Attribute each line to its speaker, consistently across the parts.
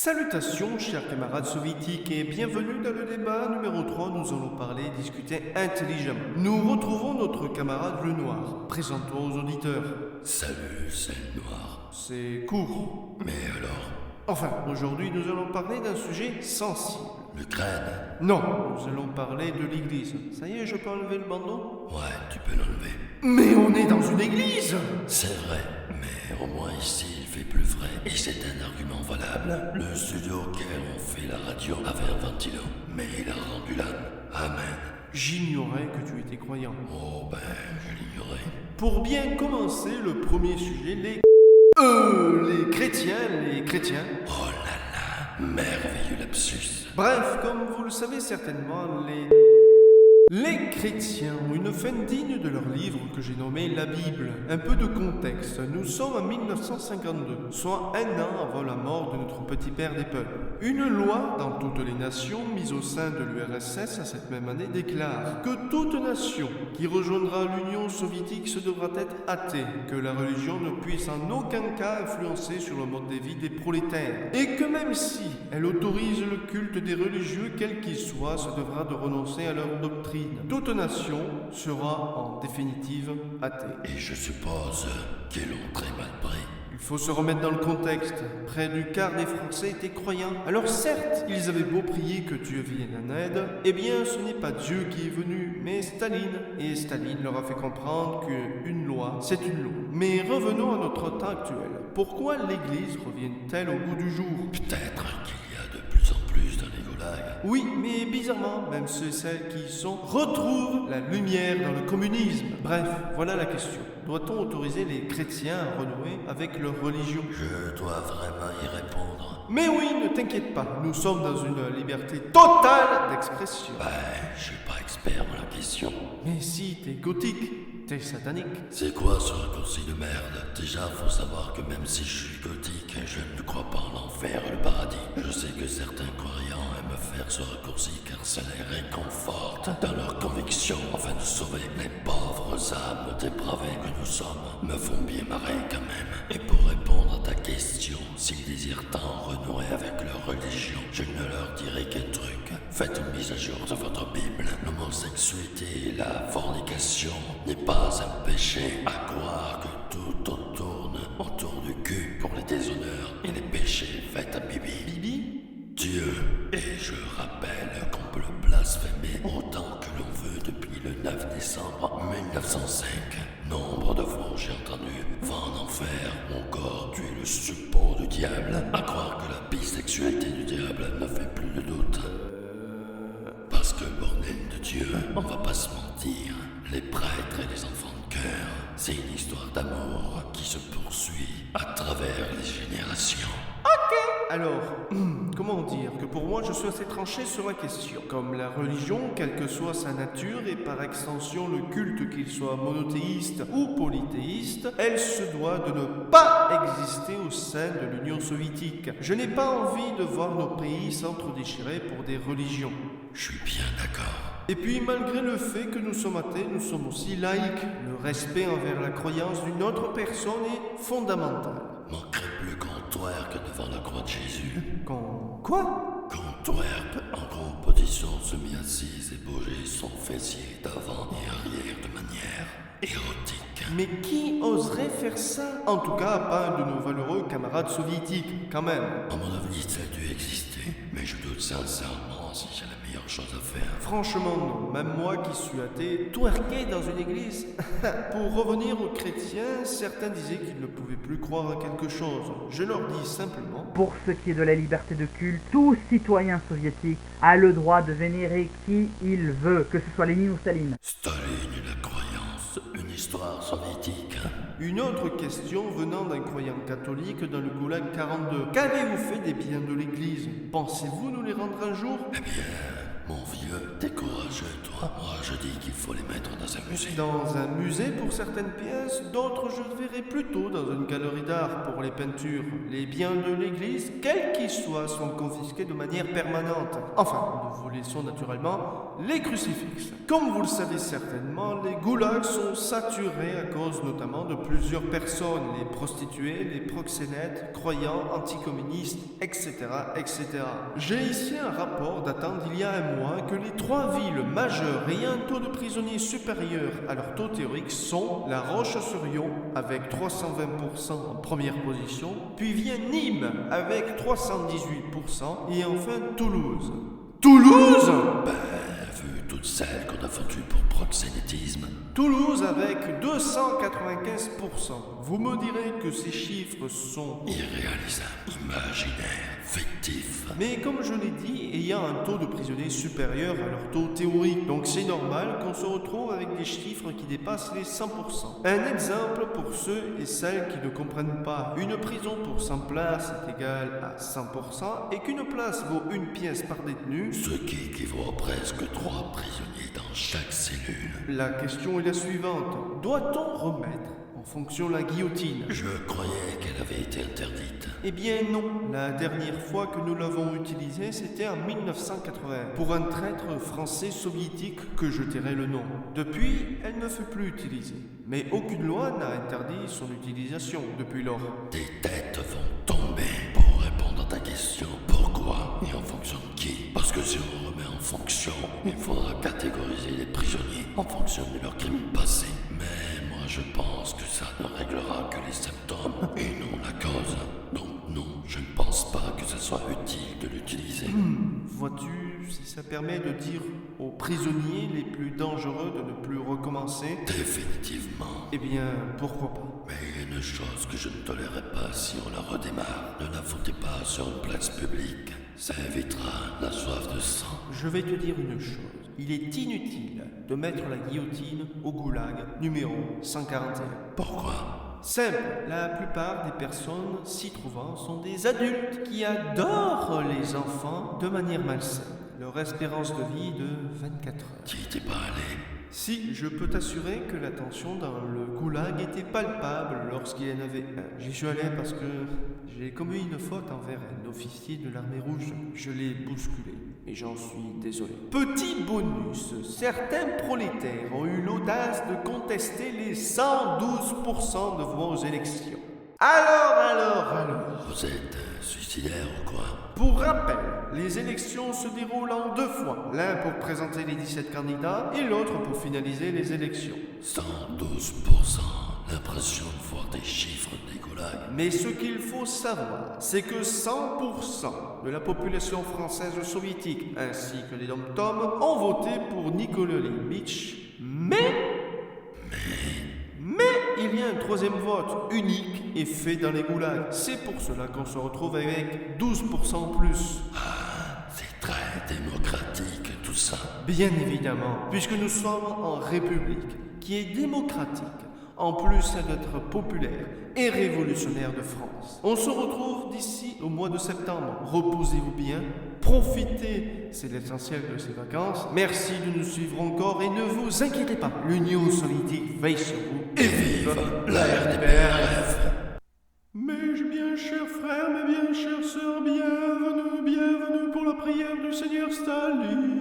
Speaker 1: Salutations, chers camarades soviétiques, et bienvenue dans le débat numéro 3. Nous allons parler et discuter intelligemment. Nous retrouvons notre camarade le Noir. Présentons aux auditeurs.
Speaker 2: Salut, c'est le Noir.
Speaker 1: C'est court.
Speaker 2: Mais alors,
Speaker 1: Enfin, aujourd'hui, nous allons parler d'un sujet sensible.
Speaker 2: l'Ukraine?
Speaker 1: Non, nous allons parler de l'église. Ça y est, je peux enlever le bandeau?
Speaker 2: Ouais, tu peux l'enlever.
Speaker 1: Mais on est dans une église!
Speaker 2: C'est vrai, mais au moins ici il fait plus frais. Et c'est un argument valable. Le studio auquel on fait la radio avait un ventilo, mais il a rendu l'âme. Amen.
Speaker 1: J'ignorais que tu étais croyant.
Speaker 2: Oh ben, je l'ignorais.
Speaker 1: Pour bien commencer, le premier sujet, les chrétiens.
Speaker 2: Oh là là, merveilleux lapsus.
Speaker 1: Bref, comme vous le savez certainement, les chrétiens ont une fin digne de leur livre que j'ai nommé la Bible. Un peu de contexte. Nous sommes en 1952, soit un an avant la mort de notre petit père des peuples. Une loi dans toutes les nations mise au sein de l'URSS à cette même année déclare que toute nation qui rejoindra l'Union soviétique se devra être athée, que la religion ne puisse en aucun cas influencer sur le mode de vie des prolétaires, et que même si elle autorise le culte des religieux, quel qu'il soit, se devra de renoncer à leur doctrine. Toute nation sera en définitive athée.
Speaker 2: Et je suppose qu'ils l'ont très mal pris.
Speaker 1: Il faut se remettre dans le contexte. Près du quart des Français étaient croyants. Alors certes, ils avaient beau prier que Dieu vienne en aide, eh bien ce n'est pas Dieu qui est venu, mais Staline. Et Staline leur a fait comprendre qu'une loi, c'est une loi. Mais revenons à notre temps actuel. Pourquoi l'Église revient-elle au goût du jour?
Speaker 2: Peut-être qu'il y a de plus en plus dans les goulags.
Speaker 1: Oui, mais bizarrement, même ceux et celles qui y sont retrouvent la lumière dans le communisme. Bref, voilà la question. Doit-on autoriser les chrétiens à renouer avec leur religion?
Speaker 2: Je dois vraiment y répondre.
Speaker 1: Mais oui, ne t'inquiète pas, nous sommes dans une liberté totale d'expression.
Speaker 2: Ben, je suis pas expert dans la question.
Speaker 1: Mais si, t'es gothique, t'es satanique.
Speaker 2: C'est quoi ce raccourci de merde? Déjà, faut savoir que même si je suis gothique, je ne crois pas en l'enfer et le paradis. Je sais que certains croyants aiment faire ce raccourci car ça les réconforte dans leur conviction afin de sauver les pauvres âmes dépravées que nous sommes. Me font bien marrer quand même. Et pour répondre à ta question, s'ils désirent tant renouer avec leur religion, je ne leur dirai qu'un truc. Faites une mise à jour de votre Bible. L'homosexualité et la fornication n'est pas un péché. À croire que tout tourne autour du cul pour les déshonneurs et les péchés faits à Bibi.
Speaker 1: Bibi?
Speaker 2: Dieu. Et je rappelle qu'on peut le blasphémer autant que l'on veut depuis le 9 décembre 1905. Nombre de fois j'ai entendu va en enfer ou encore tu es le suppôt du diable. À croire que la bisexualité du diable ne fait plus de doute. Parce que bordel de Dieu, on va pas se mentir, les prêtres et les enfants de cœur, c'est une histoire d'amour qui se poursuit à travers les générations.
Speaker 1: Alors, comment dire que pour moi je suis assez tranché sur la question. Comme la religion, quelle que soit sa nature et par extension le culte qu'il soit monothéiste ou polythéiste, elle se doit de ne pas exister au sein de l'Union soviétique. Je n'ai pas envie de voir nos pays s'entre-déchirer pour des religions.
Speaker 2: Je suis bien d'accord.
Speaker 1: Et puis, malgré le fait que nous sommes athées, nous sommes aussi laïcs. Le respect envers la croyance d'une autre personne est fondamental.
Speaker 2: Manquerait plus qu'on twerk devant la croix de Jésus.
Speaker 1: Quoi?
Speaker 2: Qu'on twerk, en gros, position semi-assise et bouger son fessier d'avant et arrière de manière érotique.
Speaker 1: Mais qui oserait faire ça? En tout cas, pas un de nos valeureux camarades soviétiques, quand même.
Speaker 2: À mon avis, ça a dû exister, mais je doute sincèrement si c'est la meilleure chose à faire.
Speaker 1: Franchement, non. Même moi qui suis athée, twerker dans une église. Pour revenir aux chrétiens, certains disaient qu'ils ne pouvaient plus croire à quelque chose. Je leur dis simplement...
Speaker 3: Pour ce qui est de la liberté de culte, tout citoyen soviétique a le droit de vénérer qui il veut, que ce soit Lénine ou Staline.
Speaker 2: Staline et la croyance, une histoire soviétique.
Speaker 1: Une autre question venant d'un croyant catholique dans le Goulag 42. Qu'avez-vous fait des biens de l'église? Pensez-vous nous les rendre un jour?
Speaker 2: Eh bien, Mon vieux, t'es courageux, toi. Moi, je dis qu'il faut les mettre dans un musée.
Speaker 1: Dans un musée pour certaines pièces, d'autres je verrai plutôt dans une galerie d'art pour les peintures. Les biens de l'église, quels qu'ils soient, sont confisqués de manière permanente. Enfin, nous vous laissons naturellement les crucifixes. Comme vous le savez certainement, les goulags sont saturés à cause notamment de plusieurs personnes, les prostituées, les proxénètes, croyants, anticommunistes, etc., etc. J'ai ici un rapport datant d'il y a un mois que les 3 villes majeures ayant un taux de prisonniers supérieur à leur taux théorique sont La Roche-sur-Yon avec 320% en première position, puis vient Nîmes avec 318% et enfin Toulouse. Toulouse
Speaker 2: Vu toutes celles qu'on a foutues pour proxénétisme.
Speaker 1: Toulouse avec 295%. Vous me direz que ces chiffres sont
Speaker 2: Irréalisables, imaginaires, fictifs.
Speaker 1: mais comme je l'ai dit, ayant un taux de prisonniers supérieur à leur taux théorique, donc c'est normal qu'on se retrouve avec des chiffres qui dépassent les 100%. Un exemple pour ceux et celles qui ne comprennent pas, une prison pour 100 places est égale à 100% et qu'une place vaut une pièce par détenu.
Speaker 2: Ce qui équivaut à presque 3 prisonniers dans chaque cellule.
Speaker 1: La question est la suivante, doit-on remettre en fonction la guillotine?
Speaker 2: Je croyais qu'elle avait été interdite.
Speaker 1: Eh bien non, la dernière fois que nous l'avons utilisée, c'était en 1980, pour un traître français soviétique que je tairai le nom. Depuis, elle ne fut plus utilisée. Mais aucune loi n'a interdit son utilisation depuis lors.
Speaker 2: Des têtes vont tomber. Pour répondre à ta question, pourquoi et en fonction de qui? Parce que si on remet en fonction, il faudra catégoriser les prisonniers en fonction de leurs crimes passés. Mais moi je pense que ça ne réglera que les symptômes et non la cause. Donc non, je ne pense pas que ce soit utile de l'utiliser.
Speaker 1: Vois-tu, si ça permet de dire aux prisonniers les plus dangereux de ne plus recommencer,
Speaker 2: Définitivement.
Speaker 1: eh bien, pourquoi pas?
Speaker 2: Mais il y a une chose que je ne tolérerai pas si on la redémarre. Ne la foutez pas sur une place publique. Ça évitera la soif de sang.
Speaker 1: Je vais te dire une chose. Il est inutile de mettre la guillotine au goulag numéro 141.
Speaker 2: Pourquoi?
Speaker 1: Simple, la plupart des personnes s'y trouvant sont des adultes qui adorent les enfants de manière malsaine. Leur espérance de vie est de 24 heures.
Speaker 2: Tu y étais pas allé?
Speaker 1: Si, je peux t'assurer que la tension dans le goulag était palpable lorsqu'il y en avait un. J'y suis allé parce que j'ai commis une faute envers un officier de l'armée rouge. Je l'ai bousculé et j'en suis désolé. Petit bonus, certains prolétaires ont eu l'audace de contester les 112% de voix aux élections. Alors.
Speaker 2: Vous êtes suicidaire ou quoi?
Speaker 1: Pour rappel, les élections se déroulent en 2 fois, l'un pour présenter les 17 candidats et l'autre pour finaliser les élections.
Speaker 2: 112%. L'impression de voir des chiffres des goulags.
Speaker 1: Mais ce qu'il faut savoir, c'est que 100% de la population française soviétique ainsi que les dom-toms ont voté pour Nicolas Ilitch, mais il y a un 3e vote unique et fait dans les goulags. C'est pour cela qu'on se retrouve avec 12% en plus.
Speaker 2: C'est très démocratique tout ça.
Speaker 1: Bien évidemment, puisque nous sommes en République, qui est démocratique, en plus d'être populaire et révolutionnaire de France. On se retrouve d'ici au mois de septembre. Reposez-vous bien, profitez, c'est l'essentiel de ces vacances. Merci de nous suivre encore et ne vous inquiétez pas, l'Union soviétique veille sur vous.
Speaker 2: Et vive la RDPRF.
Speaker 1: Mes bien chers frères, mes bien chères sœurs, bienvenue pour la prière du Seigneur Staline.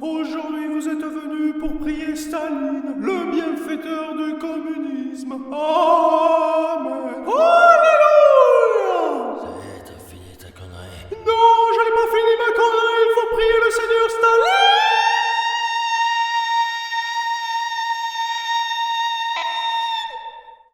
Speaker 1: Aujourd'hui vous êtes venus pour prier Staline, le bienfaiteur du communisme. Amen.